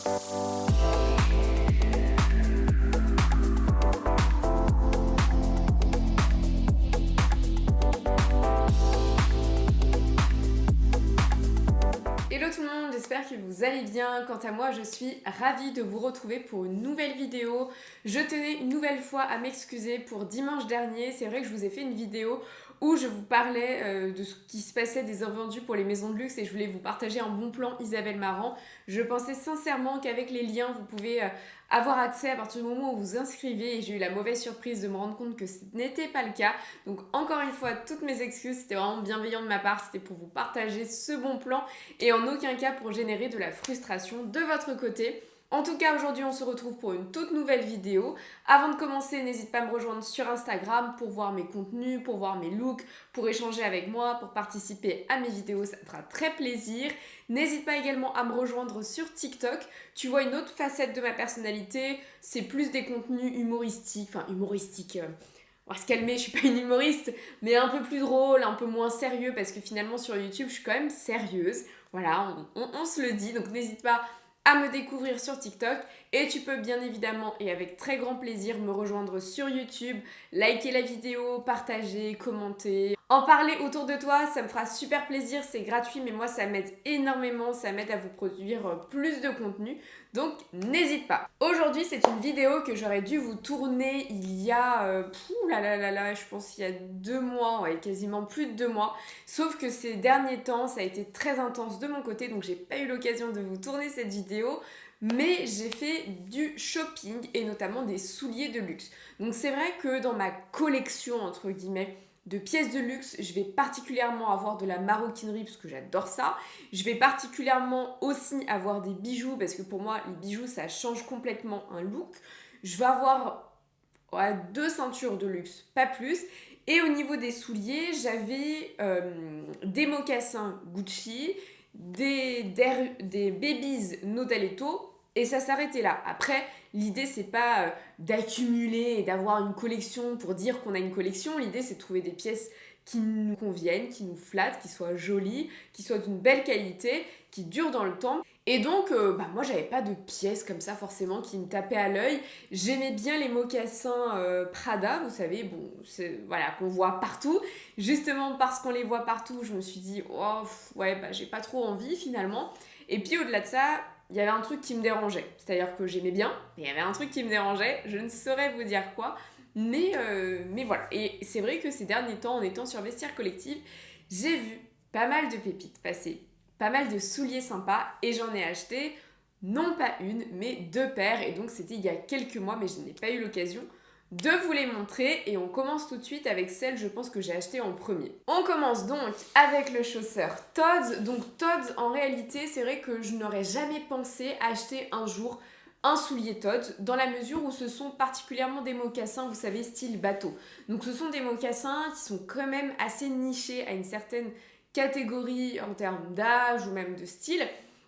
Hello tout le monde, j'espère que vous allez bien. Quant à moi, je suis ravie de vous retrouver pour une nouvelle vidéo. Je tenais une nouvelle fois à m'excuser pour dimanche dernier. C'est vrai que je vous ai fait une vidéo où je vous parlais de ce qui se passait des invendus pour les maisons de luxe et je voulais vous partager un bon plan Isabelle Marant. Je pensais sincèrement qu'avec les liens, vous pouvez avoir accès à partir du moment où vous vous inscrivez et j'ai eu la mauvaise surprise de me rendre compte que ce n'était pas le cas. Donc encore une fois, toutes mes excuses, c'était vraiment bienveillant de ma part, c'était pour vous partager ce bon plan et en aucun cas pour générer de la frustration de votre côté. En tout cas, aujourd'hui, on se retrouve pour une toute nouvelle vidéo. Avant de commencer, n'hésite pas à me rejoindre sur Instagram pour voir mes contenus, pour voir mes looks, pour échanger avec moi, pour participer à mes vidéos, ça me fera très plaisir. N'hésite pas également à me rejoindre sur TikTok. Tu vois une autre facette de ma personnalité, c'est plus des contenus humoristiques, on va se calmer, je suis pas une humoriste, mais un peu plus drôle, un peu moins sérieux, parce que finalement sur YouTube, je suis quand même sérieuse. Voilà, on se le dit, donc n'hésite pas à me découvrir sur TikTok et tu peux bien évidemment et avec très grand plaisir me rejoindre sur YouTube, liker la vidéo, partager, commenter, en parler autour de toi, ça me fera super plaisir, c'est gratuit mais moi ça m'aide énormément, ça m'aide à vous produire plus de contenu, donc n'hésite pas. Aujourd'hui c'est une vidéo que j'aurais dû vous tourner il y a, je pense il y a 2 mois, ouais, quasiment plus de 2 mois, sauf que ces derniers temps ça a été très intense de mon côté donc j'ai pas eu l'occasion de vous tourner cette vidéo. Mais j'ai fait du shopping et notamment des souliers de luxe. Donc c'est vrai que dans ma collection entre guillemets de pièces de luxe, je vais particulièrement avoir de la maroquinerie parce que j'adore ça. Je vais particulièrement aussi avoir des bijoux parce que pour moi les bijoux ça change complètement un look. Je vais avoir 2 ceintures de luxe, pas plus. Et au niveau des souliers, j'avais des mocassins Gucci, des babies Nodaletto et ça s'arrêtait là. Après, l'idée c'est pas d'accumuler et d'avoir une collection pour dire qu'on a une collection. L'idée c'est de trouver des pièces qui nous conviennent, qui nous flattent, qui soient jolies, qui soient d'une belle qualité, qui durent dans le temps. Et donc, moi j'avais pas de pièces comme ça forcément qui me tapaient à l'œil. J'aimais bien les mocassins Prada, vous savez, voilà, qu'on voit partout. Justement parce qu'on les voit partout, je me suis dit, j'ai pas trop envie finalement. Et puis au-delà de ça, il y avait un truc qui me dérangeait. C'est-à-dire que j'aimais bien, mais il y avait un truc qui me dérangeait, je ne saurais vous dire quoi. Mais voilà, et c'est vrai que ces derniers temps, en étant sur Vestiaire Collective, j'ai vu pas mal de pépites passer, pas mal de souliers sympas, et j'en ai acheté non pas une, mais 2 paires, et donc c'était il y a quelques mois, mais je n'ai pas eu l'occasion de vous les montrer, et on commence tout de suite avec celle, je pense, que j'ai achetée en premier. On commence donc avec le chausseur Tod's. Donc Tod's, en réalité, c'est vrai que je n'aurais jamais pensé acheter un jour un soulier Tod's, dans la mesure où ce sont particulièrement des mocassins, vous savez, style bateau. Donc ce sont des mocassins qui sont quand même assez nichés à une certaine catégorie en termes d'âge ou même de style.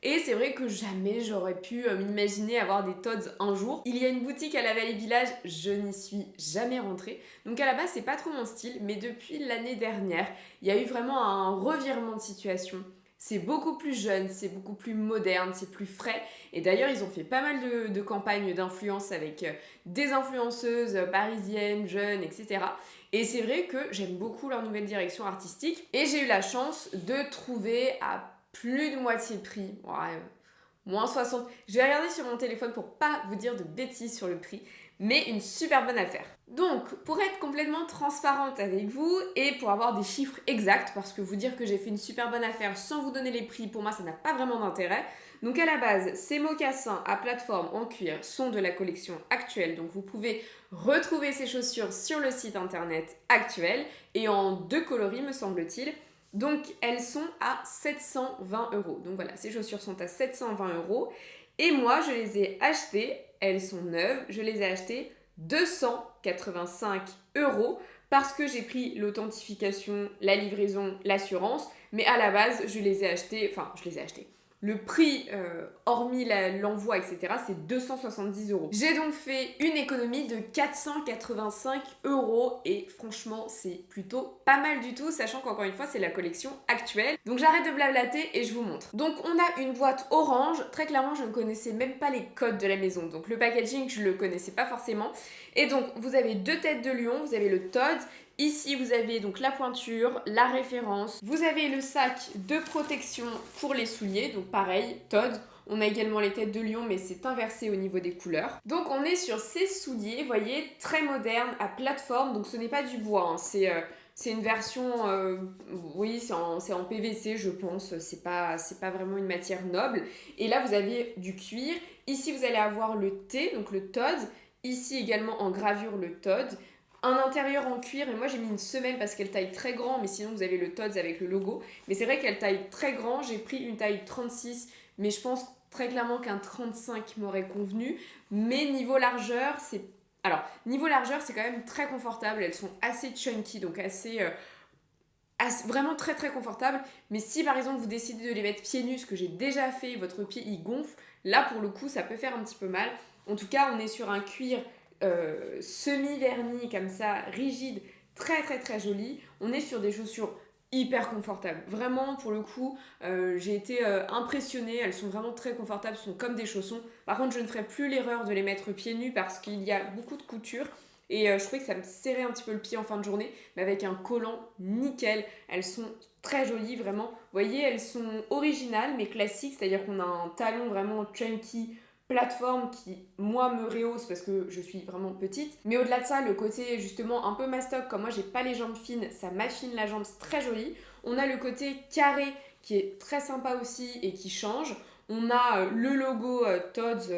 Et c'est vrai que jamais j'aurais pu m'imaginer avoir des Tod's un jour. Il y a une boutique à la Vallée Village, je n'y suis jamais rentrée. Donc à la base, c'est pas trop mon style, mais depuis l'année dernière, il y a eu vraiment un revirement de situation. C'est beaucoup plus jeune, c'est beaucoup plus moderne, c'est plus frais. Et d'ailleurs, ils ont fait pas mal de campagnes d'influence avec des influenceuses parisiennes, jeunes, etc. Et c'est vrai que j'aime beaucoup leur nouvelle direction artistique. Et j'ai eu la chance de trouver à plus de moitié prix, moins 60. Je vais regarder sur mon téléphone pour pas vous dire de bêtises sur le prix, mais une super bonne affaire. Donc, pour être complètement transparente avec vous et pour avoir des chiffres exacts, parce que vous dire que j'ai fait une super bonne affaire sans vous donner les prix, pour moi ça n'a pas vraiment d'intérêt. Donc à la base, ces mocassins à plateforme en cuir sont de la collection actuelle, donc vous pouvez retrouver ces chaussures sur le site internet actuel et en 2 coloris me semble-t-il. Donc elles sont à 720 €. Donc voilà, ces chaussures sont à 720 €. Et moi, je les ai achetées, elles sont neuves, je les ai achetées 285 € parce que j'ai pris l'authentification, la livraison, l'assurance. Mais à la base, je les ai achetées. Le prix, hormis l'envoi, etc., c'est 270 euros. J'ai donc fait une économie de 485 euros et franchement, c'est plutôt pas mal du tout, sachant qu'encore une fois, c'est la collection actuelle. Donc j'arrête de blablater et je vous montre. Donc on a une boîte orange. Très clairement, je ne connaissais même pas les codes de la maison. Donc le packaging, je le connaissais pas forcément. Et donc vous avez deux têtes de lion, vous avez le Todd. Ici, vous avez donc la pointure, la référence. Vous avez le sac de protection pour les souliers, donc pareil, Todd. On a également les têtes de lion, mais c'est inversé au niveau des couleurs. Donc on est sur ces souliers, vous voyez, très moderne, à plateforme. Donc ce n'est pas du bois, hein. C'est une version, oui, c'est en PVC, je pense. C'est pas vraiment une matière noble. Et là, vous avez du cuir. Ici, vous allez avoir le T, donc le Todd. Ici également en gravure, le Todd. Un intérieur en cuir, et moi j'ai mis une semelle parce qu'elle taille très grand, mais sinon vous avez le Tod's avec le logo. Mais c'est vrai qu'elle taille très grand, j'ai pris une taille 36, mais je pense très clairement qu'un 35 m'aurait convenu. Mais niveau largeur, niveau largeur, c'est quand même très confortable, elles sont assez chunky, donc vraiment très très confortable. Mais si par exemple vous décidez de les mettre pieds nus, ce que j'ai déjà fait, votre pied il gonfle, là pour le coup ça peut faire un petit peu mal. En tout cas, on est sur un cuir semi-vernis comme ça, rigide, très très très joli. On est sur des chaussures hyper confortables. Vraiment, pour le coup, j'ai été impressionnée. Elles sont vraiment très confortables, sont comme des chaussons. Par contre, je ne ferai plus l'erreur de les mettre pieds nus parce qu'il y a beaucoup de couture. Et je trouvais que ça me serrait un petit peu le pied en fin de journée, mais avec un collant nickel. Elles sont très jolies, vraiment. Vous voyez, elles sont originales, mais classiques, c'est-à-dire qu'on a un talon vraiment chunky, plateforme qui, moi, me rehausse parce que je suis vraiment petite. Mais au-delà de ça, le côté justement un peu mastoc, comme moi, j'ai pas les jambes fines, ça m'affine la jambe, c'est très joli. On a le côté carré qui est très sympa aussi et qui change. On a le logo Tod's,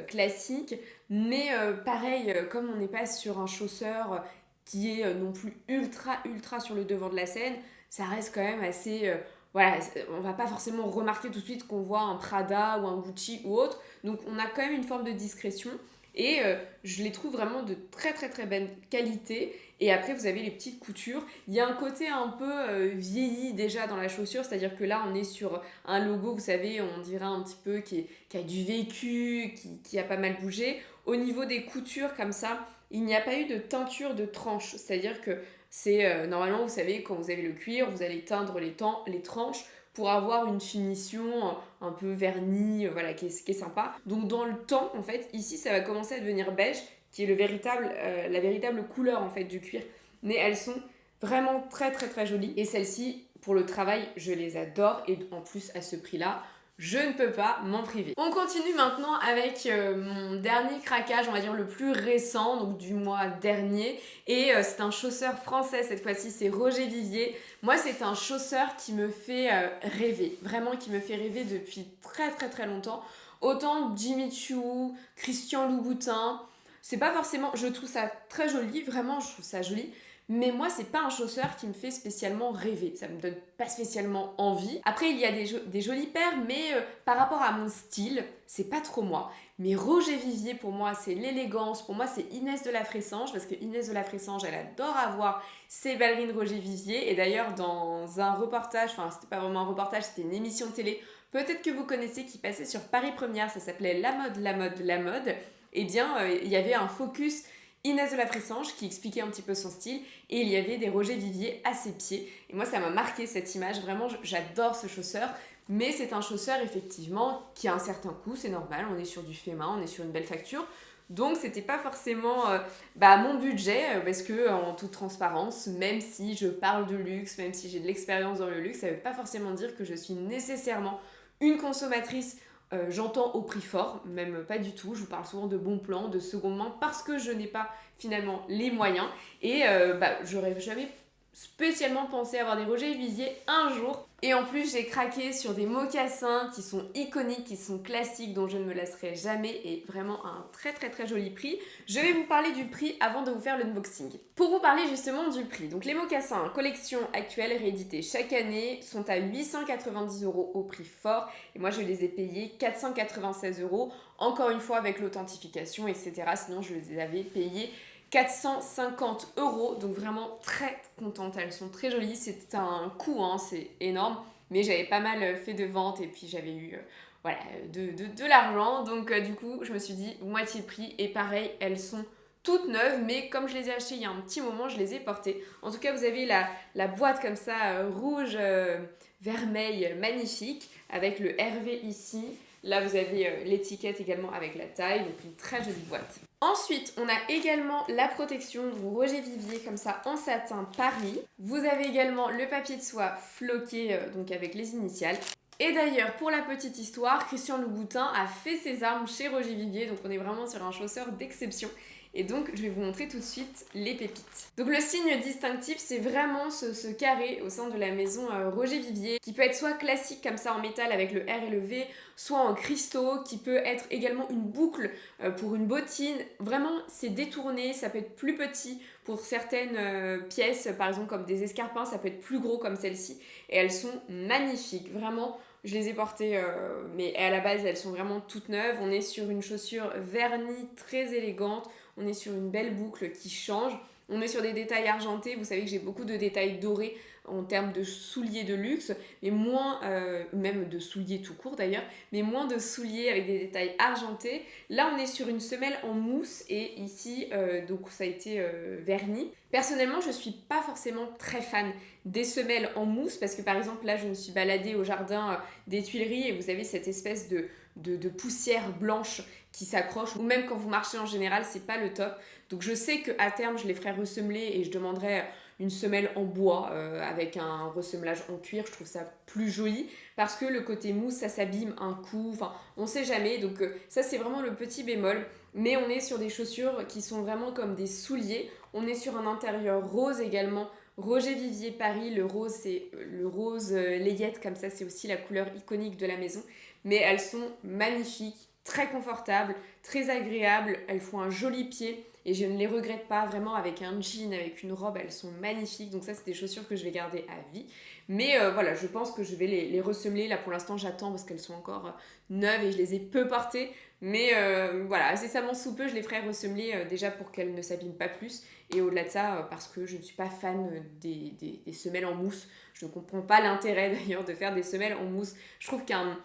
classique. Mais pareil, comme on n'est pas sur un chausseur qui est non plus ultra sur le devant de la scène, ça reste quand même assez... on va pas forcément remarquer tout de suite qu'on voit un Prada ou un Gucci ou autre. Donc on a quand même une forme de discrétion. Et je les trouve vraiment de très très très bonne qualité. Et après vous avez les petites coutures. Il y a un côté un peu vieilli déjà dans la chaussure. C'est-à-dire que là on est sur un logo, vous savez, on dirait un petit peu qui a du vécu, qui a pas mal bougé. Au niveau des coutures comme ça, il n'y a pas eu de teinture de tranche. C'est-à-dire que c'est normalement, vous savez, quand vous avez le cuir, vous allez teindre les tranches pour avoir une finition un peu vernie, qui est sympa. Donc dans le temps, en fait, ici, ça va commencer à devenir beige, qui est la véritable couleur en fait du cuir. Mais elles sont vraiment très très très jolies. Et celles-ci, pour le travail, je les adore. Et en plus, à ce prix-là, je ne peux pas m'en priver. On continue maintenant avec mon dernier craquage, on va dire le plus récent, donc du mois dernier. Et c'est un chausseur français cette fois-ci, c'est Roger Vivier. Moi, c'est un chausseur qui me fait rêver, vraiment qui me fait rêver depuis très très très longtemps. Autant Jimmy Choo, Christian Louboutin, c'est pas forcément... Je trouve ça très joli, vraiment je trouve ça joli. Mais moi, c'est pas un chausseur qui me fait spécialement rêver. Ça me donne pas spécialement envie. Après, il y a des jolies paires, mais par rapport à mon style, c'est pas trop moi. Mais Roger Vivier, pour moi, c'est l'élégance. Pour moi, c'est Inès de la Fressange, parce que Inès de la Fressange, elle adore avoir ses ballerines Roger Vivier. Et d'ailleurs, dans un reportage, enfin, c'était pas vraiment un reportage, c'était une émission de télé, peut-être que vous connaissez, qui passait sur Paris Première, ça s'appelait La mode, la mode, la mode. Eh bien, il y avait un focus Inès de la Fressange qui expliquait un petit peu son style et il y avait des Roger Vivier à ses pieds. Et moi, ça m'a marqué cette image. Vraiment, j'adore ce chausseur. Mais c'est un chausseur, effectivement, qui a un certain coût. C'est normal, on est sur du fait main, on est sur une belle facture. Donc, c'était pas forcément mon budget parce que, en toute transparence, même si je parle de luxe, même si j'ai de l'expérience dans le luxe, ça veut pas forcément dire que je suis nécessairement une consommatrice. J'entends au prix fort, même pas du tout. Je vous parle souvent de bons plans, de seconde main, parce que je n'ai pas finalement les moyens. Et j'aurais jamais spécialement pensé avoir des Roger Vivier un jour. Et en plus, j'ai craqué sur des mocassins qui sont iconiques, qui sont classiques, dont je ne me lasserai jamais, et vraiment à un très très très joli prix. Je vais vous parler du prix avant de vous faire l'unboxing. Pour vous parler justement du prix, donc les mocassins, collection actuelle, rééditée chaque année, sont à 890 € au prix fort, et moi je les ai payés 496 €, encore une fois avec l'authentification, etc. Sinon je les avais payés 450 €, donc vraiment très contente, elles sont très jolies, c'est un coût, hein, c'est énorme, mais j'avais pas mal fait de ventes et puis j'avais eu voilà, de l'argent. Donc du coup, je me suis dit moitié prix. Et pareil, elles sont toutes neuves, mais comme je les ai achetées il y a un petit moment, je les ai portées. En tout cas, vous avez la boîte comme ça, rouge, vermeil, magnifique, avec le Hervé ici. Là, vous avez l'étiquette également avec la taille, donc une très jolie boîte. Ensuite, on a également la protection Roger Vivier, comme ça, en satin Paris. Vous avez également le papier de soie floqué, donc avec les initiales. Et d'ailleurs, pour la petite histoire, Christian Louboutin a fait ses armes chez Roger Vivier, donc on est vraiment sur un chausseur d'exception. Et donc, je vais vous montrer tout de suite les pépites. Donc le signe distinctif, c'est vraiment ce carré au sein de la maison Roger Vivier, qui peut être soit classique comme ça en métal avec le R et le V, soit en cristaux, qui peut être également une boucle pour une bottine. Vraiment, c'est détourné, ça peut être plus petit pour certaines pièces, par exemple comme des escarpins, ça peut être plus gros comme celle-ci. Et elles sont magnifiques, vraiment. Je les ai portées, mais à la base, elles sont vraiment toutes neuves. On est sur une chaussure vernie très élégante. On est sur une belle boucle qui change. On est sur des détails argentés. Vous savez que j'ai beaucoup de détails dorés en termes de souliers de luxe, mais moins, même de souliers tout court d'ailleurs, mais moins de souliers avec des détails argentés. Là, on est sur une semelle en mousse et ici, donc ça a été verni. Personnellement, je ne suis pas forcément très fan des semelles en mousse parce que par exemple, là, je me suis baladée au jardin des Tuileries et vous avez cette espèce de poussière blanche qui s'accroche, ou même quand vous marchez en général, c'est pas le top. Donc je sais qu'à terme, je les ferai ressemeler et je demanderai une semelle en bois avec un ressemelage en cuir. Je trouve ça plus joli parce que le côté mousse, ça s'abîme un coup. Enfin, on sait jamais. Donc ça, c'est vraiment le petit bémol. Mais on est sur des chaussures qui sont vraiment comme des souliers. On est sur un intérieur rose également. Roger Vivier Paris, le rose, c'est le rose layette comme ça, c'est aussi la couleur iconique de la maison. Mais elles sont magnifiques, très confortables, très agréables. Elles font un joli pied. Et je ne les regrette pas, vraiment, avec un jean, avec une robe, elles sont magnifiques. Donc ça, c'est des chaussures que je vais garder à vie. Mais voilà, je pense que je vais les ressemeler. Là, pour l'instant, j'attends parce qu'elles sont encore neuves et je les ai peu portées. Mais voilà, incessamment sous peu, je les ferai ressemeler déjà pour qu'elles ne s'abîment pas plus. Et au-delà de ça, parce que je ne suis pas fan des semelles en mousse. Je ne comprends pas l'intérêt d'ailleurs de faire des semelles en mousse. Je trouve qu'un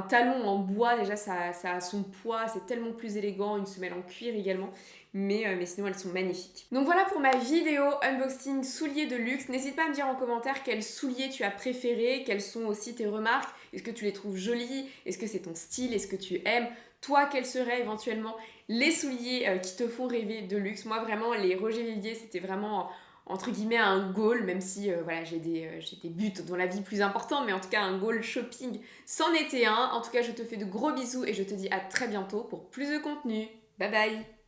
talon en bois, déjà, ça a son poids. C'est tellement plus élégant. Une semelle en cuir également. Mais sinon elles sont magnifiques. Donc voilà pour ma vidéo unboxing souliers de luxe. N'hésite pas à me dire en commentaire quels souliers tu as préférés, quelles sont aussi tes remarques. Est-ce que tu les trouves jolis? Est-ce que c'est ton style? Est-ce que tu aimes? Toi, quels seraient éventuellement les souliers qui te font rêver de luxe? Moi vraiment, les Roger Vivier, c'était vraiment entre guillemets un goal, même si voilà, j'ai des buts dans la vie plus importants, mais en tout cas un goal shopping c'en était un. En tout cas, je te fais de gros bisous et je te dis à très bientôt pour plus de contenu. Bye bye!